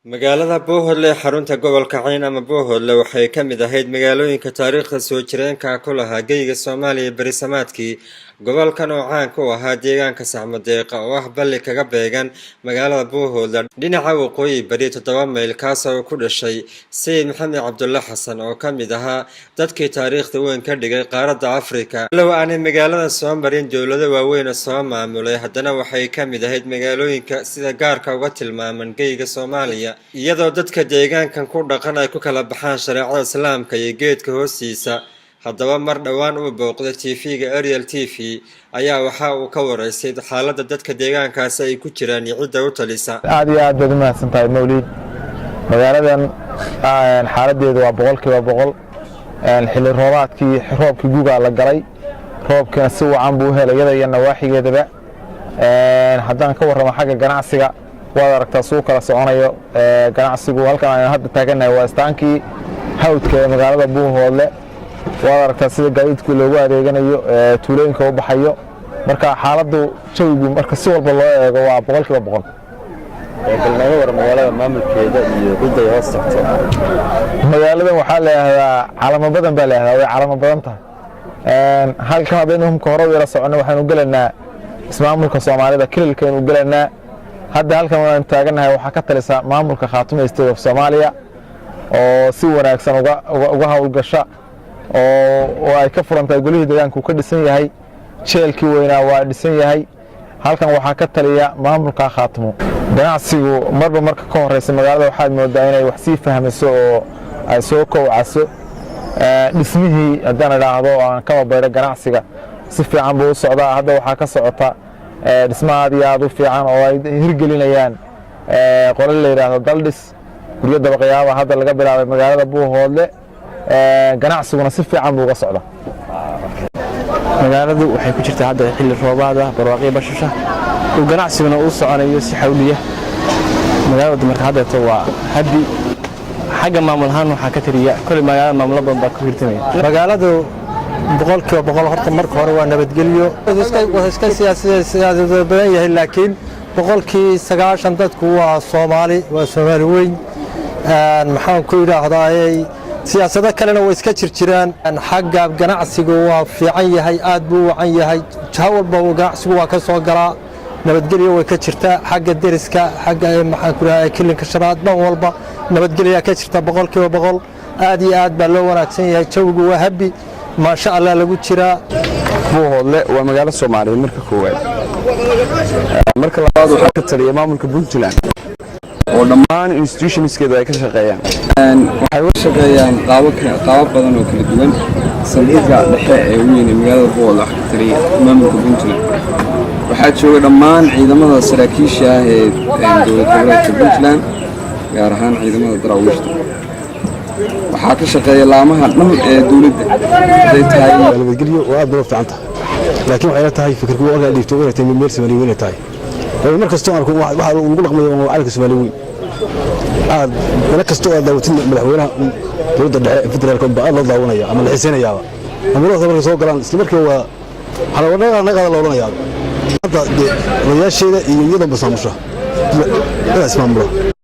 magaalada Bohole xarunta gobolka Cayn ama Bohole waxay ka mid ahayd magaalooyinka taariikhda soo jireenka ku lahaa geyga Soomaaliya barisamaadkii gobolkan oo caan ku ahaa deegaanka Saxmadeeqa oo ah balli kaga beegan magaalada Bohole dhinaca waqooyi bari 7 mayl kaas oo ku dhashay Sayid Maxamed Cabdulla Xasan oo ka mid ahaa dadkii taariikhda weyn ka dhigay qaaradda Afrika law aanay magaalada soo marin dawladda waaweyn soo maamulay haddana waxay ka mid ahayd magaalooyinka sida gaarka uga tilmaaman geyga Soomaaliya iyadoo dadka deegaankan ku dhaqan ay ku kala baxaan shariicada islaamka iyo geedka hoostiisa haddaba mar dhawaan uu booqday TV-ga Ariel TV ayaa waxa uu ka wareysay xaaladda dadka deegaankaas ay ku jiraan cidda u talisa aad iyo aad baad u mahadsantahay Mawlid magaaladan xaaladeedu waa 100% xilli roobaadkii roobkii guga la galay roobkana si wacan buu helayada iyo nawaaxigeedaba haddaan ka warramo xagga ganacsiga waad aragtaa suuq kala soconayo ganacsigu halkan aan hadda taaganahay waa istaankii hawdka ee magaalada Bohole waad aragtaa sida gaadiidku loogu adeeganayo tuulooyinka u baxayo marka xaaladdu jawigu marka si walba loo eego waa 100% galnaga war magaalada maamulkeeda iyo cidda ay hoos tagto magaaladan waxaa leeyahay calamo badan baa leeyahay way calamo badan tahay halkan hadaynu hore u yara socono waxaanu galaynaa ismaamulka Soomaalida kililkeenu galaynaa hadda halkan waan taaganahay waxa ka talisa maamulka Khaatumo State of Soomaaliya oo si wanaagsan uga hawlgasha oo ay ka furantay gulihii deegaanku ka dhisan yahay jeelkii weynaa waa dhisan yahay halkan waxa ka taliya maamulka Khaatumo ganacsigu marka ka horeysa magaalada waxaad moodaa inay wax si fahmayso oo ay soo kowcaso dhismihii haddana raacdo aan ka bayro ganacsiga si fiican buu u socdaa hadda waxa ka socota dhismaha aad u fiican oo ay hirgelinayaan qolal la yiraahdo daldis guryo dabaqyaaba hadda laga bilaabay magaalada Bohole ganacsiguna si fiican buu uga socdaa magaaladu waxay ku jirtaa hadda xilli roobaad ah barwaaqo bashasha oo ganacsiguna uu soconayo si xawliya magaalada marka hadda waa haddi xagga maamulahaan waxa ka tiriya kulli magaalada maamul badan baa ku hirtamay magaaladu 100% horta marka hore waa nabadgelyo iska siyaasada badan yahay laakiin 90% dadku waa Soomaali weyn maxaan ku yiraahdaa siyaasada kalena way iska jirjiraan xagga ganacsigu waa fiican yahay aad buu wacan yahay jawalba ganacsigu waa ka soo galaa nabadgelyo way ka jirtaa xagga deriska xagga maxaan ku yiraahdaa kilinka sharaad dhan walba nabadgelyo ka jirta 100% aad iyo aad baa loo wanaagsan yahay jawigu waa habi ما شاء الله lagu jira Bohole waa magaalo Soomaaliyeed marka koowaad marka labaad waxa ka taliya maamulka Puntland oo dhammaan institutionskeedu ay ka shaqeeyaan waxay u shaqeeyaan qaab badan oo kala duwan saldhigga dhexe ee weyn ee magaalada Bohole waxa ka taliya maamulka Puntland waxaa jooga dhammaan ciidamada saraakiisha ah ee dowladda gobolka Puntland gaar ahaan ciidamada daraawiishta waxa ka shaqeeya laamaha dhan ee dawladda ay tahay nabadgelyo oo aad u fiicanta laakiin waxay tahay fikirku oo aan dhiibto inay tahay meel Soomaaliyeed inay tahay markasta aan waxa uu ugu dhaqmayo waa calanka Soomaaliyeed aad markasta oo dawladda madaxweynaha dowladda dhexe federaalka baa la daawanaya ama la xiiseenayaa ama marka soo galaan isla markii waa xalawada naga la oranaya hadda wadaasheeda iyo iyada basaamusha la ismaamulo.